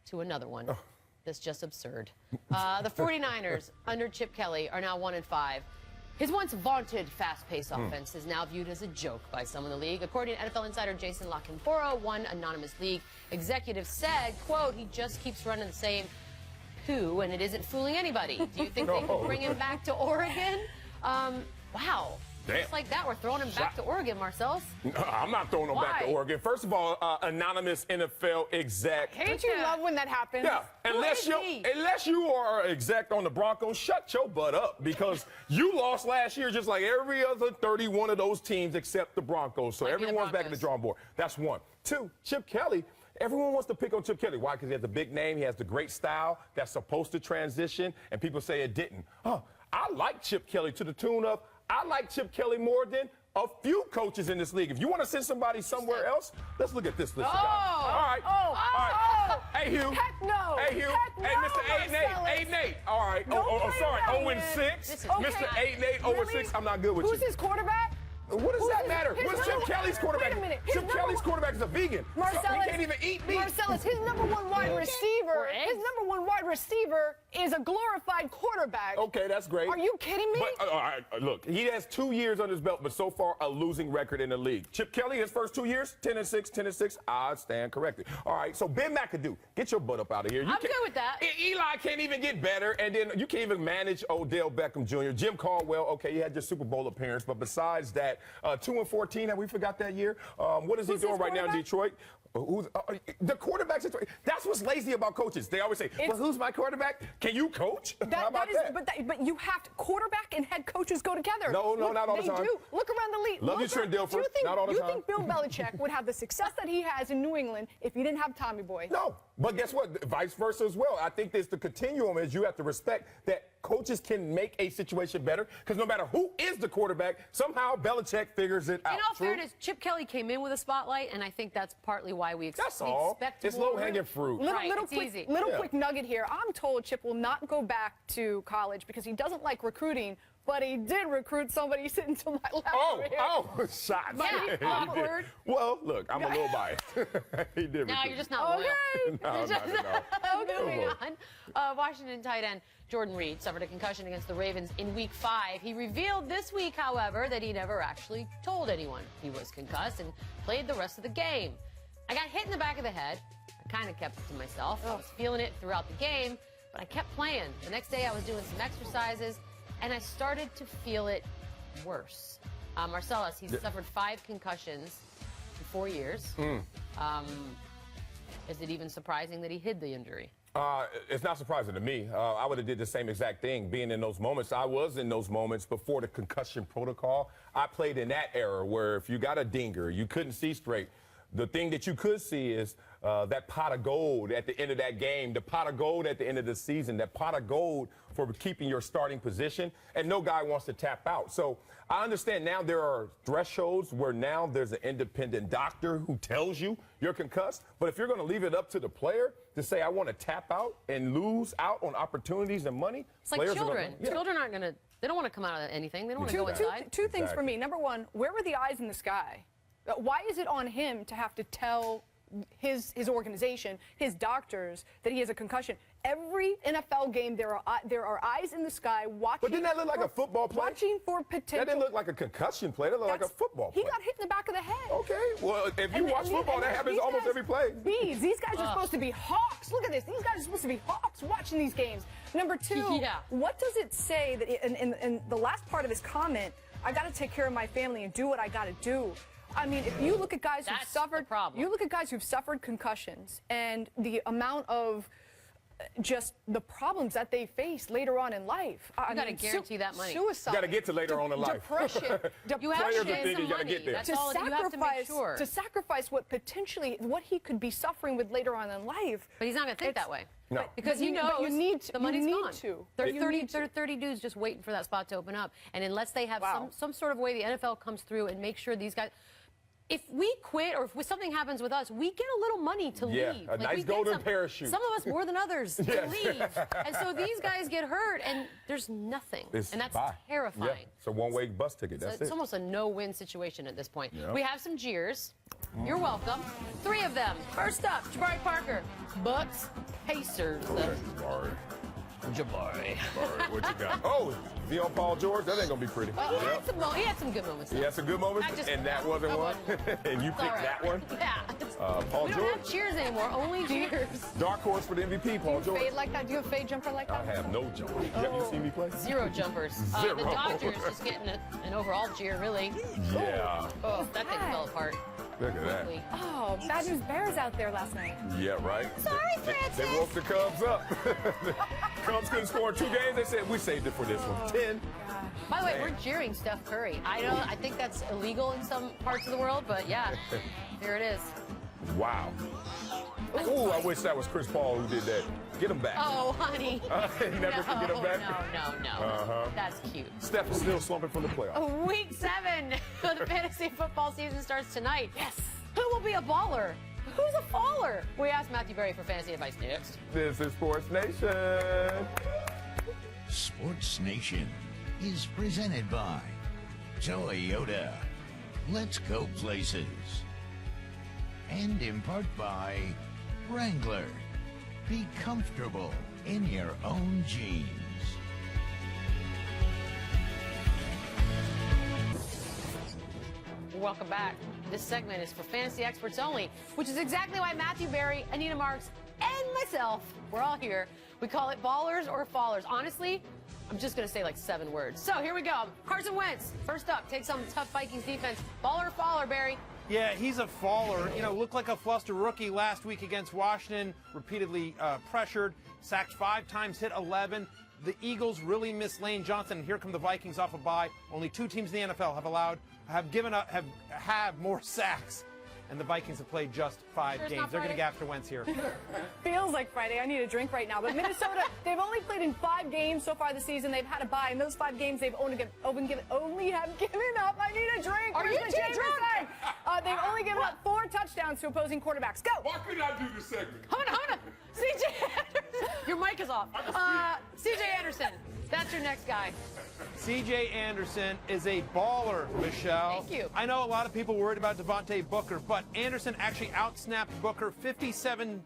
to another one that's just absurd. The 49ers, under Chip Kelly, are now 1-5. His once vaunted fast-paced offense is now viewed as a joke by some in the league. According to NFL insider Jason LaCanfora, one anonymous league executive said, quote, he just keeps running the same poo, and it isn't fooling anybody. Do you think they could bring him back to Oregon? Wow. Damn. Just like that, we're throwing him back to Oregon, Marcellus. I'm not throwing him back to Oregon. First of all, anonymous NFL exec. Can't you love when that happens? Yeah, unless you are an exec on the Broncos, shut your butt up, because you lost last year just like every other 31 of those teams except the Broncos. So everyone's back at the drawing board. That's one. Two, Chip Kelly. Everyone wants to pick on Chip Kelly. Why? Because he has the big name. He has the great style that's supposed to transition, and people say it didn't. Oh, I like Chip Kelly to the tune of, I like Chip Kelly more than a few coaches in this league. If you want to send somebody somewhere else, let's look at this list. All right. Hey, Hugh. Heck no. Hey, Hugh. Heck Hey, no, Mr. 8-8. All right. Sorry. 0-6. Mr. 8-8, 0-6. I'm not good with you. Who's his quarterback? What does that matter? What's Chip Kelly's quarterback? Wait a minute. Chip Kelly's quarterback is a vegan. Marcellus, so he can't even eat meat. Marcellus, his number one wide receiver is a glorified quarterback. Okay, that's great. Are you kidding me? But, all right, look, he has 2 years under his belt, but so far a losing record in the league. Chip Kelly, his first 2 years, 10-6, 10-6. I stand corrected. All right, so Ben McAdoo, get your butt up out of here. I'm good with that. Eli can't even get better, and then you can't even manage Odell Beckham Jr. Jim Caldwell, okay, you had your Super Bowl appearance, but besides that, 2-14, have we forgot that year? What is he doing right now in Detroit? The quarterback situation. That's what's lazy about coaches. They always say, well, who's my quarterback? Can you coach? How about that? But you have to, quarterback and head coaches go together. No, not all the time. They do. Look around the league. Love you, Trent Dilfer. Not all the time. You think Bill Belichick would have the success that he has in New England if he didn't have Tommy Boy? No, but guess what? Vice versa as well. I think there's the continuum is you have to respect that coaches can make a situation better, because no matter who is the quarterback, somehow Belichick figures it out. In all fairness, Chip Kelly came in with a spotlight, and I think that's partly why we expect It's low-hanging fruit. Little quick nugget here. I'm told Chip will not go back to college because he doesn't like recruiting, but he did recruit somebody sitting to my left. Shots. Yeah, awkward. Well, look, I'm a little biased. He did recruit. No, you're just not loyal. No. Moving on. Washington tight end Jordan Reed suffered a concussion against the Ravens in Week 5. He revealed this week, however, that he never actually told anyone he was concussed and played the rest of the game. I got hit in the back of the head. I kind of kept it to myself. I was feeling it throughout the game, but I kept playing. The next day I was doing some exercises, and I started to feel it worse. Marcellus, he's suffered 5 concussions in 4 years. Is it even surprising that he hid the injury? It's not surprising to me. I would have did the same exact thing, being in those moments. I was in those moments before the concussion protocol. I played in that era where if you got a dinger, you couldn't see straight. The thing that you could see is that pot of gold at the end of that game, the pot of gold at the end of the season, that pot of gold for keeping your starting position, and no guy wants to tap out. So I understand now there are thresholds where now there's an independent doctor who tells you you're concussed, but if you're going to leave it up to the player to say, I want to tap out and lose out on opportunities and money. It's like children. Children aren't going to, they don't want to come out of anything. They don't want to go inside. Two things for me. Number one, where were the eyes in the sky? Why is it on him to have to tell his organization, his doctors, that he has a concussion? Every NFL game, there are eyes in the sky watching. But didn't that look like a football play? Watching for potential. That didn't look like a concussion play. That looked like a football play. He got hit in the back of the head. Okay. Well, if you watch football, that happens almost every play. These guys are supposed to be hawks. Look at this. These guys are supposed to be hawks watching these games. Number two, what does it say that in the last part of his comment, I got to take care of my family and do what I got to do? I mean, if you look at guys who've suffered concussions and the amount of just the problems that they face later on in life. You got to guarantee that money. Suicide. You got to get to later on in life. Depression. You have to get some money. That's all you have to make sure. To sacrifice what he could be suffering with later on in life. But he's not going to think that way. No. Because he knows the money's gone. There are 30 dudes just waiting for that spot to open up. And unless they have some sort of way the NFL comes through and makes sure these guys... if we quit or if something happens with us, we get a little money to leave. A nice golden parachute. Some of us more than others to leave. And so these guys get hurt, and there's nothing. And that's terrifying. Yeah. It's a one-way bus ticket. That's It's almost a no-win situation at this point. We have some jeers. You're welcome. 3 of them. First up, Jabari Parker. Bucks, Pacers. Jabari. What you got? Oh, is he on Paul George? That ain't going to be pretty. Well, he had some good moments. He had some good moments, and that wasn't one? And you picked that one? Yeah. Paul we George? don't have cheers anymore, only cheers. Dark horse for the MVP, Paul George. Fade like that? Do you have a fade jumper like that? I have no jumper. You seen me play? 0 jumpers. Zero. The Dodgers just getting an overall cheer, really. Yeah. Oh, that thing fell apart. Look at that. Oh, Bad News Bears out there last night. Yeah, right. Sorry, Francis. They woke the Cubs up. Cubs couldn't score in 2 games. They said, we saved it for this one. 10. By the way, we're jeering Steph Curry. I think that's illegal in some parts of the world, but yeah, here it is. Wow. Ooh, I wish that was Chris Paul who did that. Get him back. Oh, honey. Never can get him back. No. That's cute. Steph is still slumping from the playoffs. Week 7 of the fantasy football season starts tonight. Yes. Who will be a baller? Who's a faller? We asked Matthew Berry for fantasy advice next. This is Sports Nation. Sports Nation is presented by Toyota. Let's go places. And in part by Wrangler. Be comfortable in your own jeans. Welcome back. This segment is for fantasy experts only, which is exactly why Matthew Berry, Anita Marks, and myself, we're all here. We call it ballers or fallers. Honestly, I'm just going to say like 7 words. So here we go. Carson Wentz, first up, takes on the tough Vikings defense. Baller or faller, Berry? Yeah, he's a faller. You know, looked like a fluster rookie last week against Washington, repeatedly pressured, sacked 5 times, hit 11. The Eagles really miss Lane Johnson. And here come the Vikings off a bye. Only 2 teams in the NFL have more sacks. And the Vikings have played just 5 games. They're going to get after Wentz here. Feels like Friday. I need a drink right now. But Minnesota, they've only played in 5 games so far this season. They've had a bye. In those 5 games, they've only have given up. I need a drink. Are you too drunk? They've only given up 4 touchdowns to opposing quarterbacks. Go. Why couldn't I do this segment? Hold on. C.J. Anderson. Your mic is off. C.J. Anderson. That's your next guy. C.J. Anderson is a baller, Michelle. Thank you. I know a lot of people worried about Devontae Booker, but Anderson actually outsnapped Booker 57-15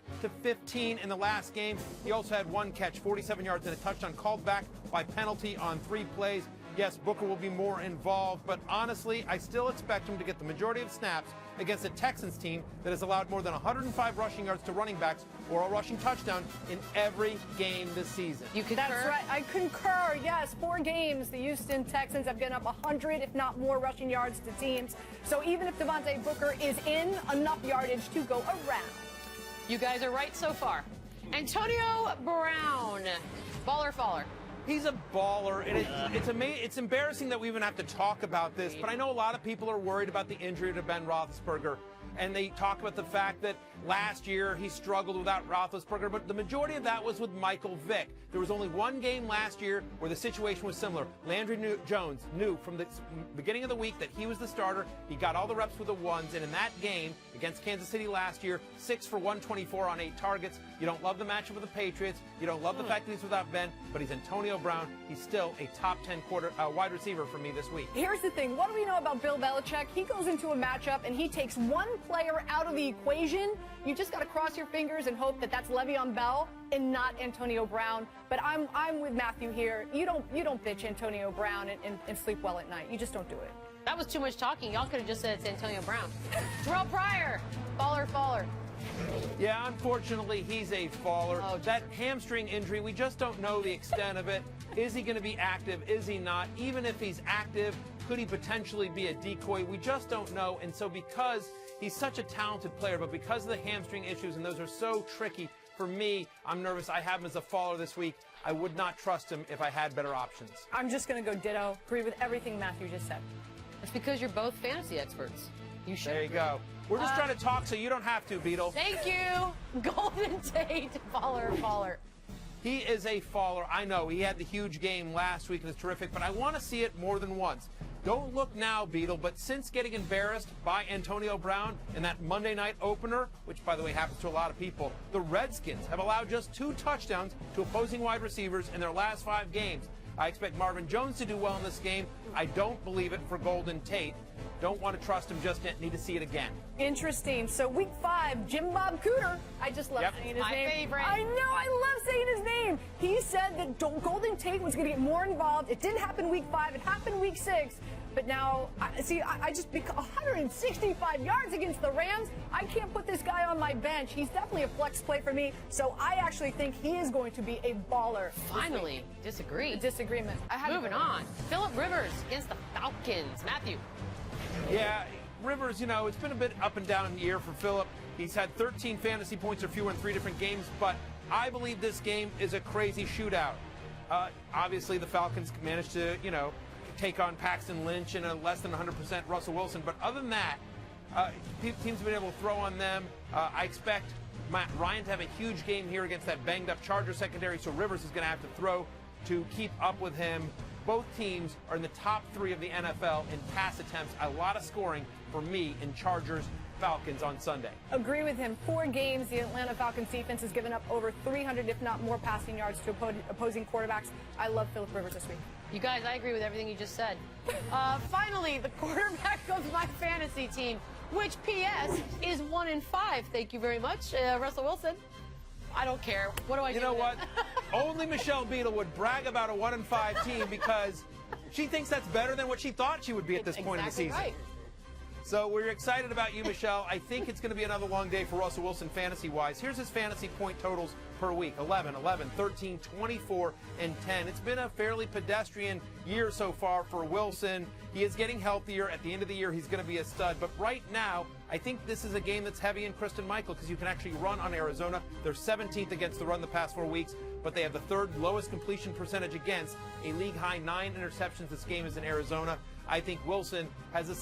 in the last game. He also had 1 catch, 47 yards, and a touchdown called back by penalty on 3 plays. Yes, Booker will be more involved, but honestly, I still expect him to get the majority of snaps against a Texans team that has allowed more than 105 rushing yards to running backs or a rushing touchdown in every game this season. You concur? That's right. I concur. Yes, 4 games. The Houston Texans have given up 100, if not more, rushing yards to teams. So even if Devontae Booker is in, enough yardage to go around. You guys are right so far. Antonio Brown, baller or faller? He's a baller, and it's embarrassing that we even have to talk about this, but I know a lot of people are worried about the injury to Ben Roethlisberger, and they talk about the fact that last year he struggled without Roethlisberger, but the majority of that was with Michael Vick. There was only 1 game last year where the situation was similar. Landry Jones knew from the beginning of the week that he was the starter. He got all the reps with the ones, and in that game against Kansas City last year, 6 for 124 on 8 targets. You don't love the matchup with the Patriots. You don't love the fact that he's without Ben, but he's Antonio Brown. He's still a top 10 wide receiver for me this week. Here's the thing. What do we know about Bill Belichick? He goes into a matchup and he takes 1 player out of the equation. You just got to cross your fingers and hope that that's Le'Veon Bell and not Antonio Brown. But I'm with Matthew here. You don't bitch Antonio Brown and sleep well at night. You just don't do it. That was too much talking. Y'all could have just said it's Antonio Brown. Terrell Pryor, baller or faller? Yeah, unfortunately, he's a faller. That hamstring injury, we just don't know the extent of it. Is he going to be active? Is he not? Even if he's active, could he potentially be a decoy? We just don't know. And so because he's such a talented player, but because of the hamstring issues, and those are so tricky, for me, I'm nervous. I have him as a faller this week. I would not trust him if I had better options. I'm just going to go ditto. Agree with everything Matthew just said. It's because you're both fantasy experts. You should. There you go. We're just trying to talk so you don't have to, Beadle. Thank you. Golden Tate, baller or faller? He is a faller. I know he had the huge game last week and it's terrific, but I want to see it more than once. Don't look now, Beadle, but since getting embarrassed by Antonio Brown in that Monday night opener, which, by the way, happens to a lot of people, the Redskins have allowed just 2 touchdowns to opposing wide receivers in their last 5 games. I expect Marvin Jones to do well in this game. I don't believe it for Golden Tate. Don't want to trust him just yet. Need to see it again. Interesting. So week 5, Jim Bob Cooter. I just love saying his name. My favorite. I know. I love saying his name. He said that Golden Tate was going to get more involved. It didn't happen week 5. It happened week 6. But now, I just 165 yards against the Rams. I can't put this guy on my bench. He's definitely a flex play for me. So I actually think he is going to be a baller. Finally, disagree. A disagreement. Moving on. Phillip Rivers against the Falcons. Matthew. Yeah, Rivers, it's been a bit up and down year for Phillip. He's had 13 fantasy points or fewer in 3 different games, but I believe this game is a crazy shootout. Obviously, the Falcons managed to, take on Paxton Lynch and a less than 100% Russell Wilson. But other than that, teams have been able to throw on them. I expect Matt Ryan to have a huge game here against that banged-up Charger secondary, so Rivers is going to have to throw to keep up with him. Both teams are in the top 3 of the NFL in pass attempts. A lot of scoring for me in Chargers-Falcons on Sunday. Agree with him. 4 games, the Atlanta Falcons defense has given up over 300, if not more, passing yards to opposing quarterbacks. I love Phillip Rivers this week. You guys, I agree with everything you just said. Finally, the quarterback of my fantasy team, which, P.S., is 1-5. Thank you very much, Russell Wilson. I don't care. What do I do? You know what? Only Michelle Beadle would brag about a 1-5 team because she thinks that's better than what she thought she would be at this point in the season. Right. So we're excited about you, Michelle. I think it's going to be another long day for Russell Wilson fantasy-wise. Here's his fantasy point totals per week: 11, 11, 13, 24, and 10. It's been a fairly pedestrian year so far for Wilson. He is getting healthier. At the end of the year, he's going to be a stud. But right now, I think this is a game that's heavy in Kristen Michael because you can actually run on Arizona. They're 17th against the run the past 4 weeks, but they have the 3rd lowest completion percentage against, a league-high 9 interceptions. This game is in Arizona. I think Wilson has a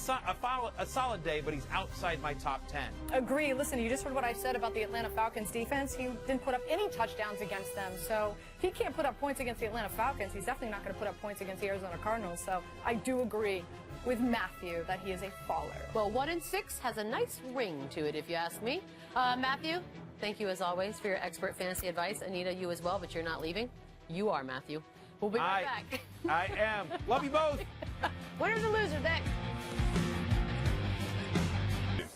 solid day, but he's outside my top 10. Agree. Listen, you just heard what I said about the Atlanta Falcons defense. He didn't put up any touchdowns against them, so he can't put up points against the Atlanta Falcons. He's definitely not going to put up points against the Arizona Cardinals, so I do agree with Matthew that he is a faller. Well, 1-6 has a nice ring to it, if you ask me. Matthew, thank you as always for your expert fantasy advice. Anita, you as well, but you're not leaving. You are, Matthew. We'll be right back. I am. Love you both. Winners and losers next.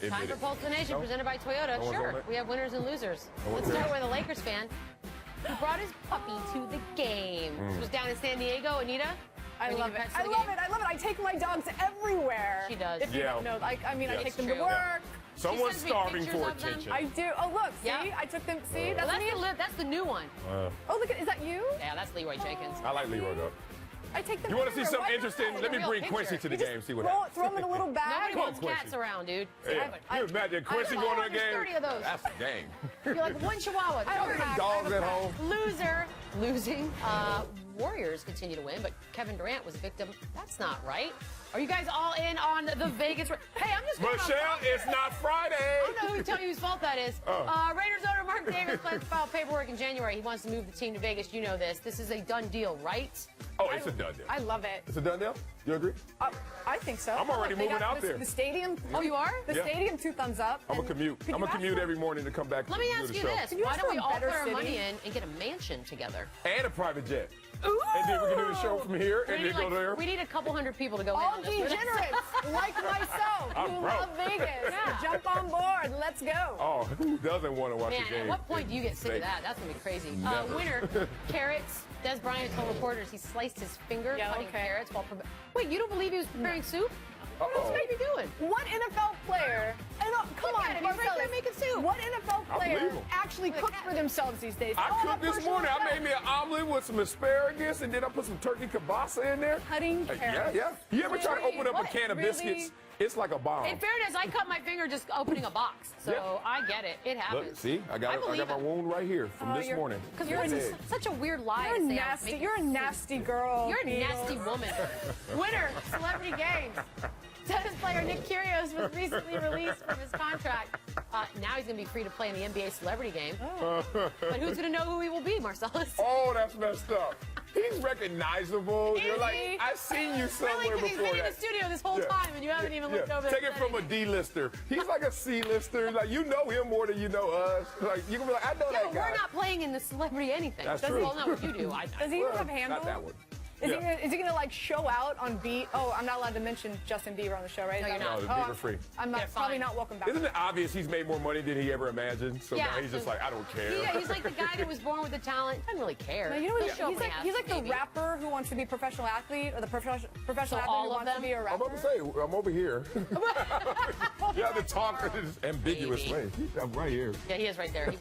Time for Pulse of the Nation, presented by Toyota. Sure, we have winners and losers. Let's start with a Lakers fan who brought his puppy to the game. This was down in San Diego. Anita? I love it. I love it. I take my dogs everywhere. She does. If you don't know, I take them to work. Someone's starving for attention. I do. Oh, look. See? Yeah. I took them. See? That's the new one. Oh, look. Is that you? Yeah, that's Leroy Jenkins. I like Leroy, though. I take them. You want to see something interesting? Let me bring Quincy to the game. See what happens. Throw them in a little bag. Nobody wants cats around, dude. Yeah. You imagine Quincy going to a game? 30 of those. That's a game. You're like one chihuahua. I don't have dogs at home. Losing. Warriors continue to win, but Kevin Durant was a victim. That's not right. Are you guys all in on the Vegas? Hey, I'm just going Michelle, it's not Friday. I don't know who to tell you whose fault that is. Raiders owner Mark Davis plans to file paperwork in January. He wants to move the team to Vegas. You know this. This is a done deal, right? Oh, it's a done deal. I love it. It's a done deal? You agree? I think so. I'm already moving out there. The stadium. Oh, you are? The stadium, 2 thumbs up. I'm going to commute. I'm going to commute every morning to come back Let me ask you this. Can you Why don't we all put better our city? money in and get a mansion together? And a private jet. Ooh. And then we can do the show from here and then go there. We need a couple hundred people to go All in on this. degenerates like myself who love Vegas. Yeah. Jump on board. Let's go. Oh, who doesn't want to watch Man, the game? at what point do you get sick of that? That's going to be crazy. Never. Winner, carrots. Des Bryant told reporters he sliced his finger cutting carrots while Wait, you don't believe he was preparing soup? What else could he be doing? What NFL player? Come on, he's right there making soup. What NFL player actually cooks for themselves these days? I cooked this morning. I made me an omelet with some asparagus, and then I put some turkey kielbasa in there. Cutting carrots. Yeah. You ever try to open up a can of biscuits? It's like a bomb. In fairness, I cut my finger just opening a box, so I get it. It happens. Look, see, I got my wound right here from this morning. Because you're such a weird lie. You're nasty. You're a nasty girl. You're a nasty woman. Winner, Celebrity Games. Tennis player Nick Kyrgios was recently released from his contract. Now he's going to be free to play in the NBA Celebrity Game. But who's going to know who he will be, Marcellus? Oh, that's messed up. He's recognizable. You're like, he? I've seen you somewhere Really? Because he's before been in the that. studio this whole time, and you haven't even looked over. Take it from a D-lister. He's like a C-lister. Like, you know him more than you know us. Like, you can be like, I know Yeah, that but guy. we're not playing in the celebrity anything. That's Does true. Well, not what you do. Does he even have handle? Not that one. Is he gonna like show out on beat? Oh, I'm not allowed to mention Justin Bieber on the show, right? No, you're not. No, Bieber free. I'm not, Yeah, probably fine. not welcome back. Isn't it obvious he's made more money than he ever imagined? So Yeah, now he's just so- like, I don't care. Yeah, he's like the guy that was born with the talent. Doesn't really care. No, you know what? He'll show He's up when like, he he's has like to, the maybe. rapper who wants to be a professional athlete, or the professional So athlete all who of wants to them? be a I'm rapper. about to say, I'm over here. You have to talk in this ambiguous Maybe. way. I'm right here. Yeah, he is right there.